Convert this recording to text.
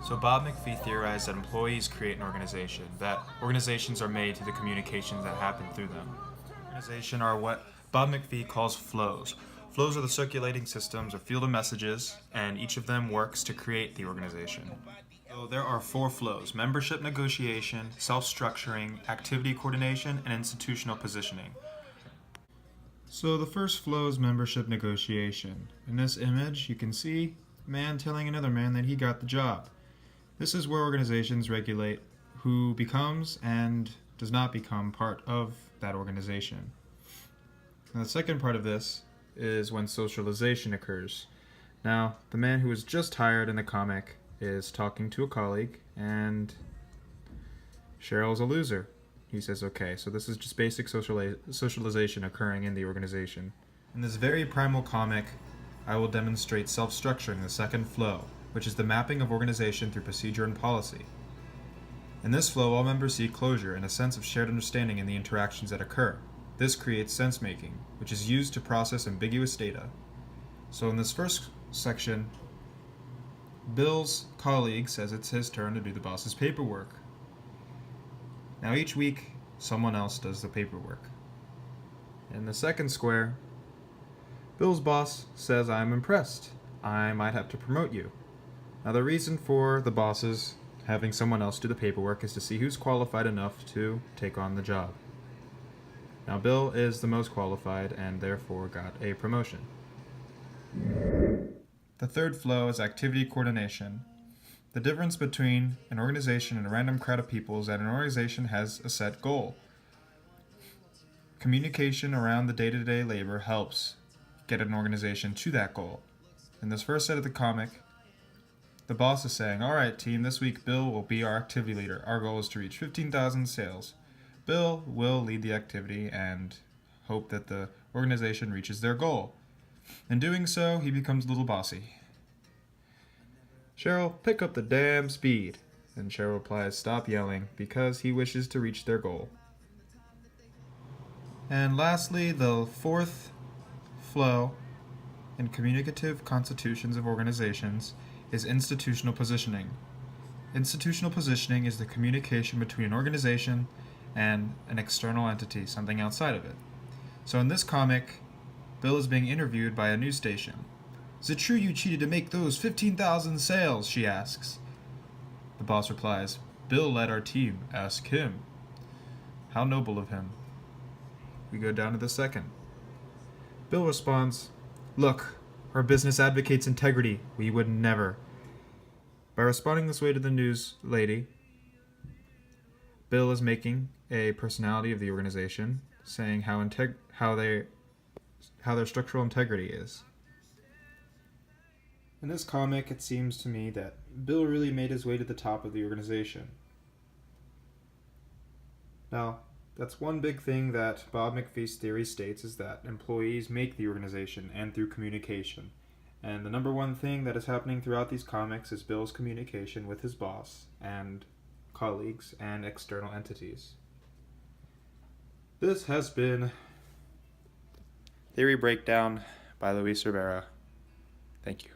So Bob McPhee theorized that employees create an organization, that organizations are made through the communications that happen through them. Organization are what Bob McPhee calls flows. Flows are the circulating systems or field of messages, and each of them works to create the organization. So there are four flows: membership negotiation, self-structuring, activity coordination, and institutional positioning. So the first flow is membership negotiation. In this image, you can see a man telling another man that he got the job. This is where organizations regulate who becomes and does not become part of that organization. And the second part of this is when socialization occurs. Now, the man who was just hired in the comic is talking to a colleague, and Cheryl's a loser. He says, okay, so this is just basic socialization occurring in the organization. In this very primal comic, I will demonstrate self-structuring, the second flow, which is the mapping of organization through procedure and policy. In this flow, all members seek closure and a sense of shared understanding in the interactions that occur. This creates sense-making, which is used to process ambiguous data. So in this first section, Bill's colleague says it's his turn to do the boss's paperwork. Now each week, someone else does the paperwork. In the second square, Bill's boss says, I'm impressed. I might have to promote you. Now the reason for the bosses having someone else do the paperwork is to see who's qualified enough to take on the job. Now Bill is the most qualified and therefore got a promotion. The third flow is activity coordination. The difference between an organization and a random crowd of people is that an organization has a set goal. Communication around the day-to-day labor helps get an organization to that goal. In this first set of the comic, the boss is saying, alright team, this week Bill will be our activity leader. Our goal is to reach 15,000 sales. Bill will lead the activity and hope that the organization reaches their goal. In doing so, he becomes a little bossy. Cheryl, pick up the damn speed. And Cheryl replies, stop yelling, because he wishes to reach their goal. And lastly, the fourth flow in communicative constitutions of organizations is institutional positioning. Institutional positioning is the communication between an organization and an external entity, something outside of it. So in this comic, Bill is being interviewed by a news station. Is it true you cheated to make those 15,000 sales? She asks. The boss replies, Bill led our team. Ask him. How noble of him. We go down to the second. Bill responds, look, our business advocates integrity. We would never. By responding this way to the news lady, Bill is making a personality of the organization, saying how their structural integrity is. In this comic, it seems to me that Bill really made his way to the top of the organization. Now, that's one big thing that Bob McPhee's theory states, is that employees make the organization and through communication. And the number one thing that is happening throughout these comics is Bill's communication with his boss and colleagues and external entities. This has been Theory Breakdown by Luis Rivera. Thank you.